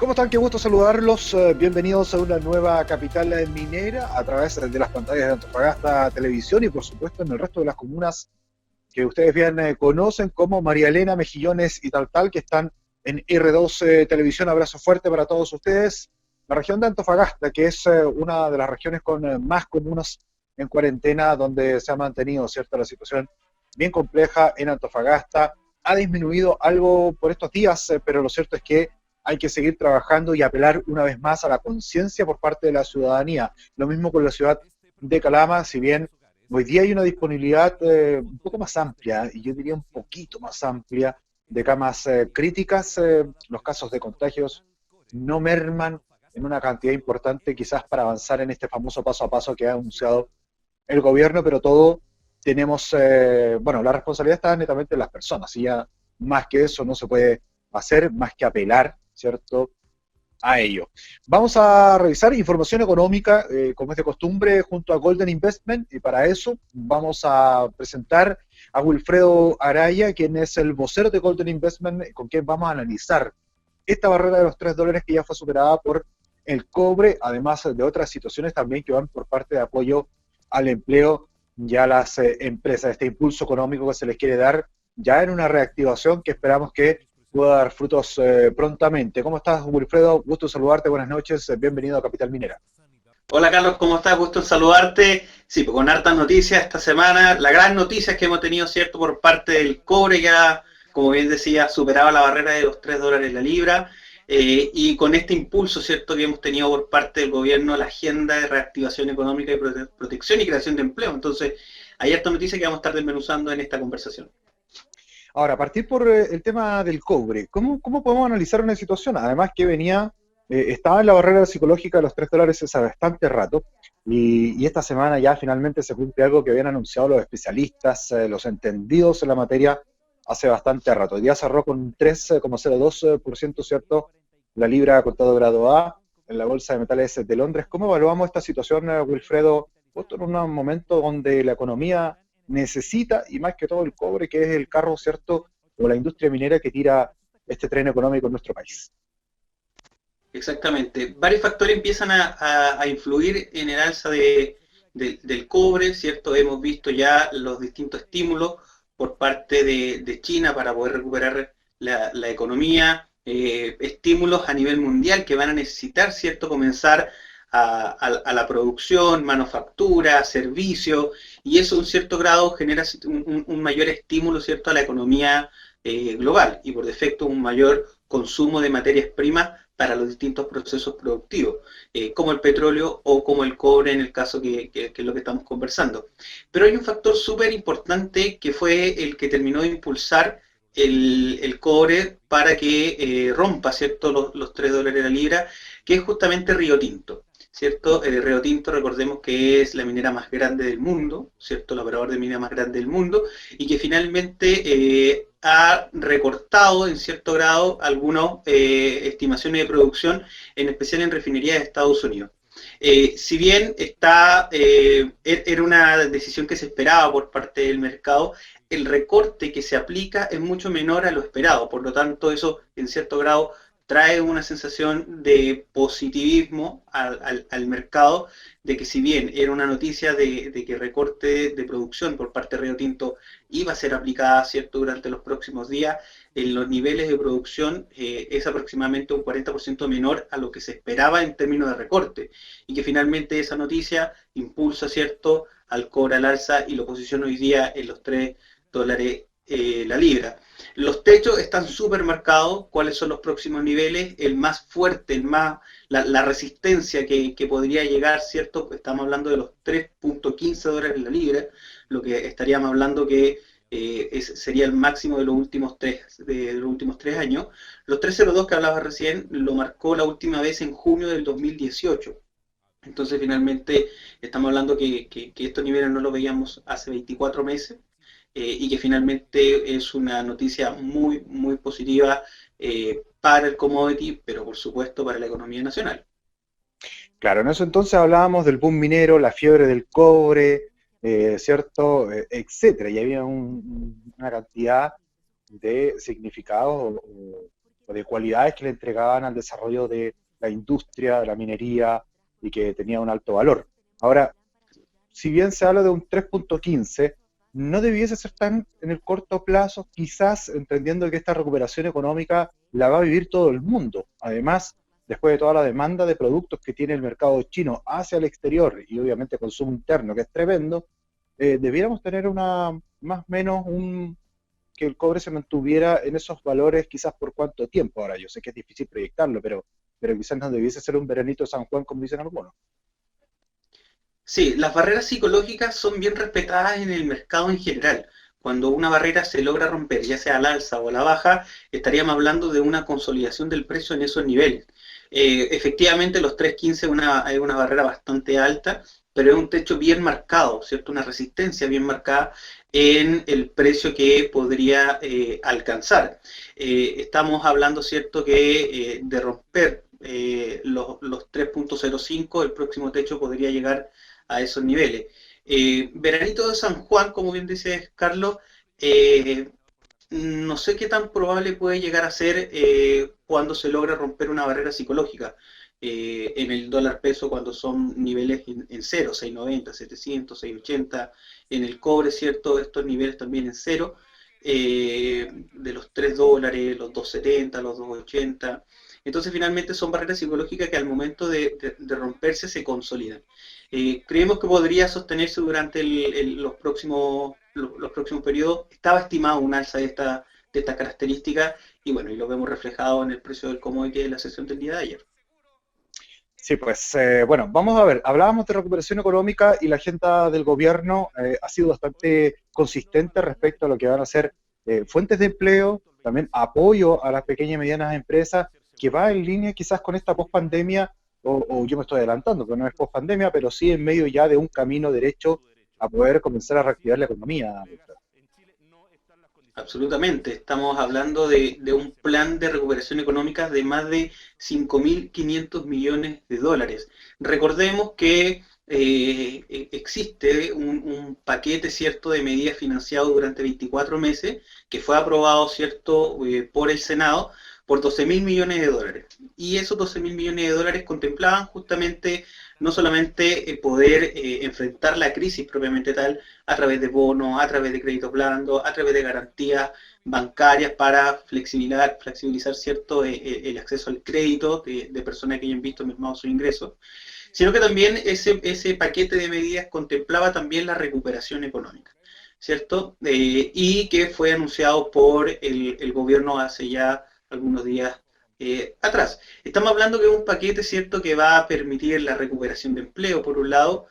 ¿Cómo están? Qué gusto saludarlos. Bienvenidos a una nueva capital minera a través de las pantallas de Antofagasta Televisión y por supuesto en el resto de las comunas que ustedes bien conocen como María Elena, Mejillones y Taltal, que están en R2 Televisión. Abrazo fuerte para todos ustedes. La región de Antofagasta, que es una de las regiones con más comunas en cuarentena, donde se ha mantenido, ¿cierto?, la situación bien compleja en Antofagasta. Ha disminuido algo por estos días, pero lo cierto es que hay que seguir trabajando y apelar una vez más a la conciencia por parte de la ciudadanía. Lo mismo con la ciudad de Calama, si bien hoy día hay una disponibilidad un poco más amplia, y yo diría un poquito más amplia, de camas críticas, los casos de contagios no merman en una cantidad importante quizás para avanzar en este famoso paso a paso que ha anunciado el gobierno, pero todo tenemos, bueno, la responsabilidad está netamente en las personas, y ya más que eso no se puede hacer más que apelar, ¿cierto?, a ello. Vamos a revisar información económica, como es de costumbre, junto a Golden Investment, y para eso vamos a presentar a Wilfredo Araya, quien es el vocero de Golden Investment, con quien vamos a analizar esta barrera de los $3 que ya fue superada por el cobre, además de otras situaciones también que van por parte de apoyo al empleo y a las empresas, este impulso económico que se les quiere dar ya en una reactivación que esperamos que pueda dar frutos prontamente. ¿Cómo estás, Wilfredo? Gusto saludarte, buenas noches, bienvenido a Capital Minera. Hola Carlos, ¿cómo estás? Gusto en saludarte. Sí, pues con hartas noticias esta semana. La gran noticia es que hemos tenido, cierto, por parte del cobre, que ya, como bien decía, superaba la barrera de los $3 la libra. Y con este impulso, cierto, que hemos tenido por parte del gobierno, la agenda de reactivación económica y protección y creación de empleo. Entonces, hay harta noticia que vamos a estar desmenuzando en esta conversación. Ahora, a partir por el tema del cobre, ¿cómo podemos analizar una situación? Además que venía, estaba en la barrera psicológica de los $3 hace bastante rato, y esta semana ya finalmente se cumple algo que habían anunciado los especialistas, los entendidos en la materia, hace bastante rato. Hoy día cerró con un 3,02%, ¿cierto? La libra contado grado A en la Bolsa de Metales de Londres. ¿Cómo evaluamos esta situación, Wilfredo, justo en un momento donde la economía necesita, y más que todo el cobre, que es el carro, ¿cierto?, o la industria minera que tira este tren económico en nuestro país? Exactamente. Varios factores empiezan a influir en el alza del cobre, ¿cierto? Hemos visto ya los distintos estímulos por parte de China para poder recuperar la economía, estímulos a nivel mundial que van a necesitar, ¿cierto?, comenzar a la producción, manufactura, servicio, y eso en cierto grado genera un mayor estímulo, ¿cierto?, a la economía global, y por defecto un mayor consumo de materias primas para los distintos procesos productivos, como el petróleo o como el cobre en el caso que es lo que estamos conversando. Pero hay un factor súper importante que fue el que terminó de impulsar el cobre para que rompa, ¿cierto?, los $3 la libra, que es justamente Río Tinto. ¿Cierto? Río Tinto, recordemos que es la minera más grande del mundo, ¿cierto? El operador de minera más grande del mundo, y que finalmente ha recortado en cierto grado algunas estimaciones de producción, en especial en refinerías de Estados Unidos. Si bien era una decisión que se esperaba por parte del mercado, el recorte que se aplica es mucho menor a lo esperado, por lo tanto eso en cierto grado trae una sensación de positivismo al mercado, de que si bien era una noticia de que recorte de producción por parte de Río Tinto iba a ser aplicada, ¿cierto?, durante los próximos días, en los niveles de producción es aproximadamente un 40% menor a lo que se esperaba en términos de recorte, y que finalmente esa noticia impulsa, ¿cierto?, al cobre al alza y lo posiciona hoy día en los $3 la libra. Los techos están súper marcados, cuáles son los próximos niveles, el más fuerte, la resistencia que podría llegar, ¿cierto? Estamos hablando de los $3.15 la libra, lo que estaríamos hablando que sería el máximo de los últimos tres años. Los 3,02 que hablaba recién lo marcó la última vez en junio del 2018. Entonces finalmente estamos hablando que estos niveles no los veíamos hace 24 meses. Y que finalmente es una noticia muy, muy positiva para el commodity, pero por supuesto para la economía nacional. Claro, en eso entonces hablábamos del boom minero, la fiebre del cobre, ¿cierto?, etcétera, y había una cantidad de significados o o de cualidades que le entregaban al desarrollo de la industria, de la minería, y que tenía un alto valor. Ahora, si bien se habla de un 3.15, no debiese ser tan en el corto plazo, quizás entendiendo que esta recuperación económica la va a vivir todo el mundo. Además, después de toda la demanda de productos que tiene el mercado chino hacia el exterior y obviamente consumo interno, que es tremendo, debiéramos tener una, más o menos, que el cobre se mantuviera en esos valores quizás por cuánto tiempo. Ahora, yo sé que es difícil proyectarlo, pero quizás no debiese ser un veranito de San Juan, como dicen algunos. Sí, las barreras psicológicas son bien respetadas en el mercado en general. Cuando una barrera se logra romper, ya sea al alza o a la baja, estaríamos hablando de una consolidación del precio en esos niveles. Efectivamente, los 3.15 es una barrera bastante alta, pero es un techo bien marcado, ¿cierto? Una resistencia bien marcada en el precio que podría alcanzar. Estamos hablando, ¿cierto?, que de romper los 3.05, el próximo techo podría llegar a esos niveles. Veranito de San Juan, como bien dice Carlos, eh, no sé qué tan probable puede llegar a ser cuando se logra romper una barrera psicológica en el dólar peso cuando son niveles en cero, 6.90, 700, 6.80, en el cobre, ¿cierto? Estos niveles también en cero, de los $3, los 2.70, los 2.80. Entonces finalmente son barreras psicológicas que al momento de romperse se consolidan. Creemos que podría sostenerse durante los próximos periodos. Estaba estimado un alza de esta característica y bueno, y lo vemos reflejado en el precio del commodity de la sesión del día de ayer. Sí, pues bueno, vamos a ver, hablábamos de recuperación económica y la agenda del gobierno ha sido bastante consistente respecto a lo que van a ser fuentes de empleo, también apoyo a las pequeñas y medianas empresas, que va en línea quizás con esta pospandemia, o yo me estoy adelantando, pero no es pospandemia, pero sí en medio ya de un camino derecho a poder comenzar a reactivar la economía. Absolutamente, estamos hablando de un plan de recuperación económica de más de 5.500 millones de dólares. Recordemos que existe un paquete, ¿cierto?, de medidas financiado durante 24 meses que fue aprobado, ¿cierto?, por el Senado por 12.000 millones de dólares. Y esos 12.000 millones de dólares contemplaban justamente no solamente poder enfrentar la crisis propiamente tal a través de bonos, a través de créditos blandos, a través de garantías bancarias para flexibilizar cierto el acceso al crédito de personas que hayan visto mermados sus ingresos, sino que también ese paquete de medidas contemplaba también la recuperación económica, ¿cierto? Y que fue anunciado por el gobierno hace ya algunos días atrás. Estamos hablando de un paquete, ¿cierto?, que va a permitir la recuperación de empleo, por un lado,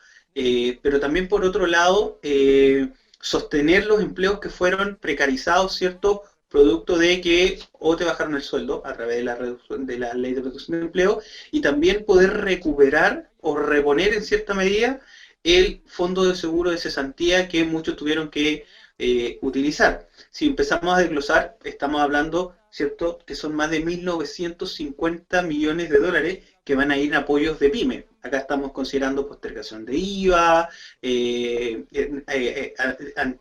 pero también por otro lado, sostener los empleos que fueron precarizados, ¿cierto?, producto de que o te bajaron el sueldo a través de la ley de reducción de empleo y también poder recuperar o reponer en cierta medida el fondo de seguro de cesantía que muchos tuvieron que utilizar. Si empezamos a desglosar, estamos hablando, ¿cierto?, que son más de 1.950 millones de dólares que van a ir en apoyos de pyme. Acá estamos considerando postergación de IVA,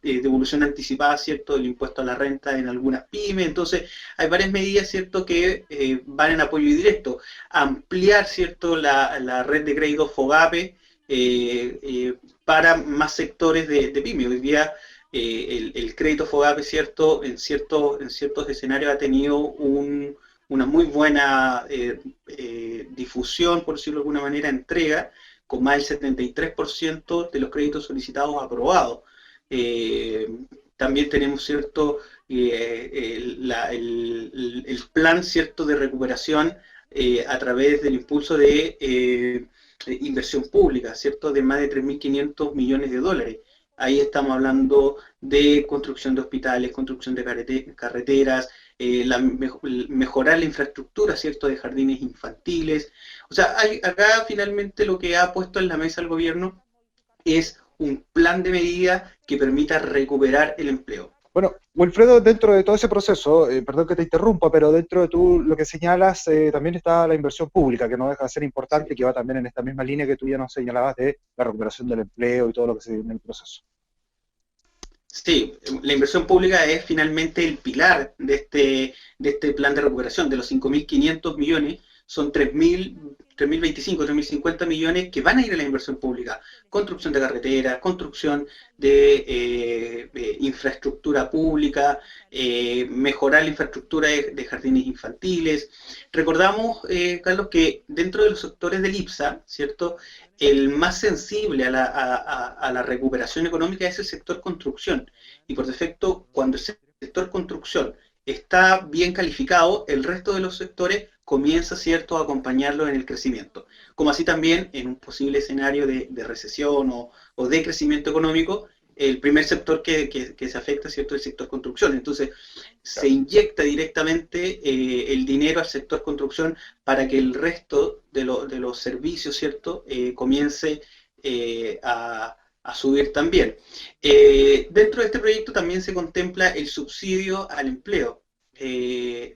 devolución anticipada, ¿cierto?, del impuesto a la renta en algunas pymes. Entonces, hay varias medidas, ¿cierto?, que van en apoyo directo. Ampliar, ¿cierto?, la red de créditos FOGAPE para más sectores de pyme. Hoy día el crédito FOGAPE, ¿cierto?, en ciertos escenarios ha tenido una muy buena difusión, por decirlo de alguna manera, entrega, con más del 73% de los créditos solicitados aprobados. También tenemos, ¿cierto?, el plan, ¿cierto?, de recuperación a través del impulso de inversión pública, ¿cierto?, de más de 3.500 millones de dólares. Ahí estamos hablando de construcción de hospitales, construcción de carreteras, mejorar la infraestructura, ¿cierto?, de jardines infantiles. O sea, acá finalmente lo que ha puesto en la mesa el gobierno es un plan de medidas que permita recuperar el empleo. Bueno, Wilfredo, dentro de todo ese proceso, perdón que te interrumpa, pero dentro de lo que señalas, también está la inversión pública, que no deja de ser importante y que va también en esta misma línea que tú ya nos señalabas de la recuperación del empleo y todo lo que se viene en el proceso. Sí, la inversión pública es finalmente el pilar de este plan de recuperación. De los 5.500 millones, son 3.025, 3.050 millones que van a ir a la inversión pública. Construcción de carreteras, construcción de infraestructura pública, mejorar la infraestructura de jardines infantiles. Recordamos, Carlos, que dentro de los sectores del IPSA, ¿cierto? El más sensible a la recuperación económica es el sector construcción. Y por defecto, cuando el sector construcción está bien calificado, el resto de los sectores comienza, ¿cierto?, a acompañarlo en el crecimiento. Como así también en un posible escenario de recesión o de crecimiento económico, el primer sector que se afecta, ¿cierto?, es el sector construcción. Entonces, se inyecta directamente el dinero al sector construcción para que el resto de los servicios, ¿cierto?, comience a subir también. Dentro de este proyecto también se contempla el subsidio al empleo,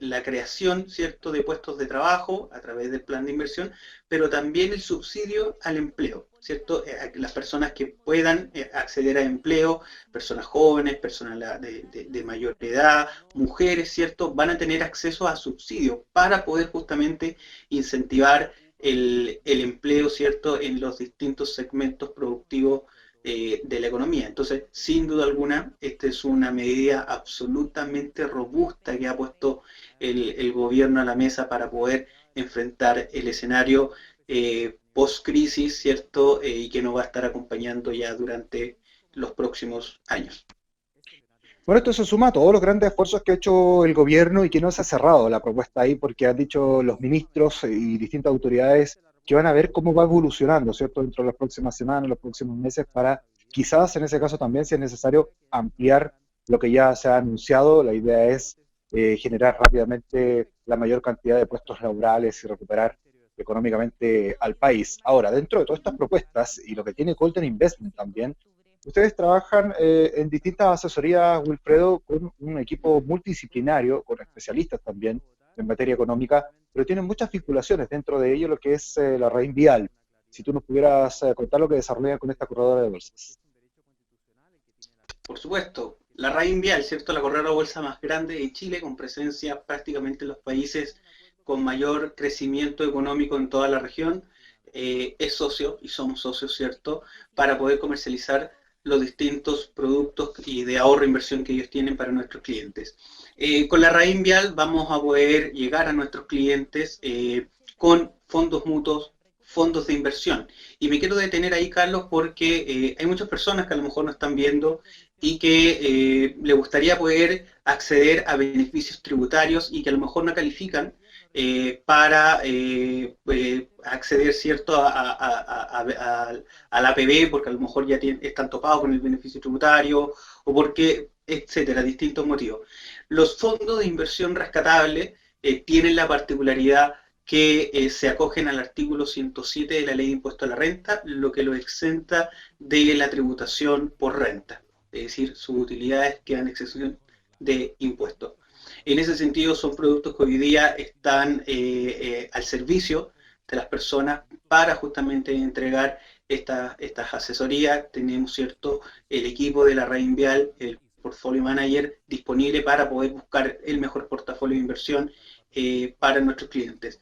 la creación, ¿cierto?, de puestos de trabajo a través del plan de inversión, pero también el subsidio al empleo, ¿cierto? Las personas que puedan acceder a empleo, personas jóvenes, personas de mayor edad, mujeres, ¿cierto?, van a tener acceso a subsidios para poder justamente incentivar el empleo, ¿cierto?, en los distintos segmentos productivos de la economía. Entonces, sin duda alguna, esta es una medida absolutamente robusta que ha puesto el gobierno a la mesa para poder enfrentar el escenario post-crisis, ¿cierto? Y que nos va a estar acompañando ya durante los próximos años. Bueno, esto se suma a todos los grandes esfuerzos que ha hecho el gobierno y que no se ha cerrado la propuesta ahí porque han dicho los ministros y distintas autoridades que van a ver cómo va evolucionando, ¿cierto?, dentro de las próximas semanas, los próximos meses, para quizás en ese caso también, si es necesario, ampliar lo que ya se ha anunciado. La idea es generar rápidamente la mayor cantidad de puestos laborales y recuperar económicamente al país. Ahora, dentro de todas estas propuestas y lo que tiene Golden Investment también, ustedes trabajan en distintas asesorías, Wilfredo, con un equipo multidisciplinario, con especialistas también en materia económica, pero tienen muchas vinculaciones dentro de ello lo que es la red vial. Si tú nos pudieras contar lo que desarrollan con esta corredora de bolsas. Por supuesto, la red vial, ¿cierto?, la corredora de bolsa más grande de Chile, con presencia prácticamente en los países con mayor crecimiento económico en toda la región, es socio, y somos socios, ¿cierto?, para poder comercializar los distintos productos y de ahorro e inversión que ellos tienen para nuestros clientes. Con la RAIN Vial vamos a poder llegar a nuestros clientes con fondos mutuos, fondos de inversión. Y me quiero detener ahí, Carlos, porque hay muchas personas que a lo mejor nos están viendo y que le gustaría poder acceder a beneficios tributarios y que a lo mejor no califican para acceder, ¿cierto?, al APB, porque a lo mejor ya están topados con el beneficio tributario, o porque, etcétera, distintos motivos. Los fondos de inversión rescatable tienen la particularidad que se acogen al artículo 107 de la Ley de Impuesto a la Renta, lo que lo exenta de la tributación por renta. Es decir, sus utilidades quedan exención de impuestos. En ese sentido, son productos que hoy día están al servicio de las personas para justamente entregar estas asesorías. Tenemos, ¿cierto?, el equipo de la RAIN Vial, el Portfolio Manager, disponible para poder buscar el mejor portafolio de inversión para nuestros clientes.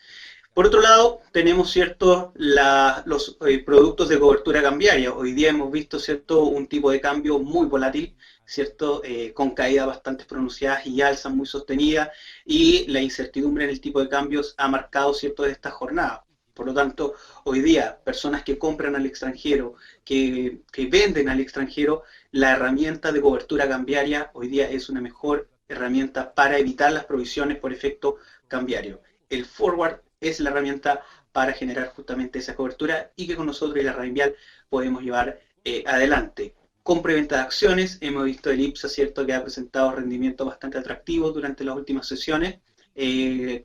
Por otro lado, tenemos, ¿cierto?, los productos de cobertura cambiaria. Hoy día hemos visto, ¿cierto?, un tipo de cambio muy volátil, ¿cierto?, con caídas bastante pronunciadas y alzas muy sostenidas, y la incertidumbre en el tipo de cambios ha marcado, ¿cierto?, esta jornada. Por lo tanto, hoy día, personas que compran al extranjero, que venden al extranjero, la herramienta de cobertura cambiaria hoy día es una mejor herramienta para evitar las provisiones por efecto cambiario. El forward es la herramienta para generar justamente esa cobertura y que con nosotros y la RAIN Vial podemos llevar adelante. Compra y venta de acciones, hemos visto el IPSA, ¿cierto?, que ha presentado rendimientos bastante atractivos durante las últimas sesiones,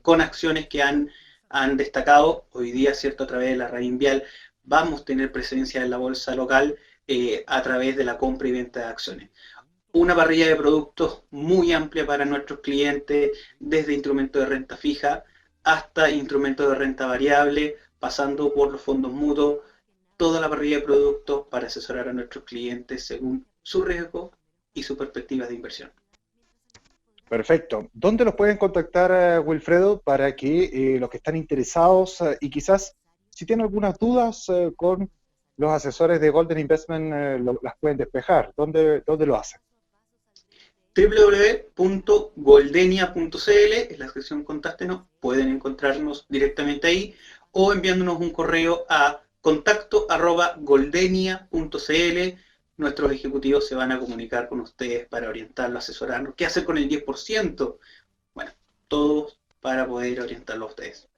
con acciones que han destacado. Hoy día, ¿cierto?, a través de la RAIN Vial vamos a tener presencia en la bolsa local a través de la compra y venta de acciones. Una parrilla de productos muy amplia para nuestros clientes, desde instrumentos de renta fija hasta instrumentos de renta variable, pasando por los fondos mutuos, toda la parrilla de productos para asesorar a nuestros clientes según su riesgo y sus perspectivas de inversión. Perfecto. ¿Dónde los pueden contactar, Wilfredo, para que los que están interesados y quizás si tienen algunas dudas con los asesores de Golden Investment las pueden despejar? ¿Dónde lo hacen? www.goldenia.cl es la sección Contáctenos, pueden encontrarnos directamente ahí o enviándonos un correo a contacto@goldenia.cl. Nuestros ejecutivos se van a comunicar con ustedes para orientarlos, asesorarnos. ¿Qué hacer con el 10%? Bueno, todos para poder orientarlos a ustedes.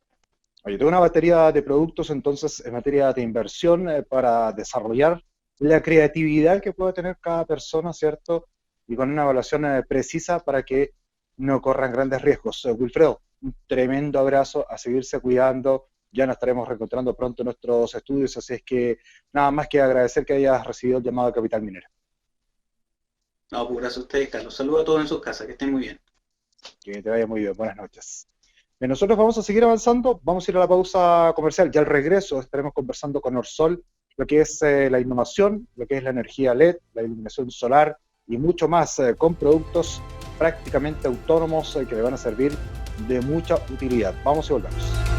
Oye, tengo una batería de productos entonces en materia de inversión para desarrollar la creatividad que puede tener cada persona, ¿cierto? Y con una evaluación precisa para que no corran grandes riesgos. Wilfredo, un tremendo abrazo, a seguirse cuidando. Ya nos estaremos reencontrando pronto en nuestros estudios, así es que nada más que agradecer que hayas recibido el llamado de Capital Minera. No, pues gracias a ustedes, Carlos. Saludos a todos en sus casas, que estén muy bien. Que te vaya muy bien, buenas noches. Bien, nosotros vamos a seguir avanzando, vamos a ir a la pausa comercial y al regreso estaremos conversando con Orsol lo que es la innovación, lo que es la energía LED, la iluminación solar y mucho más con productos prácticamente autónomos que le van a servir de mucha utilidad. Vamos y volvemos.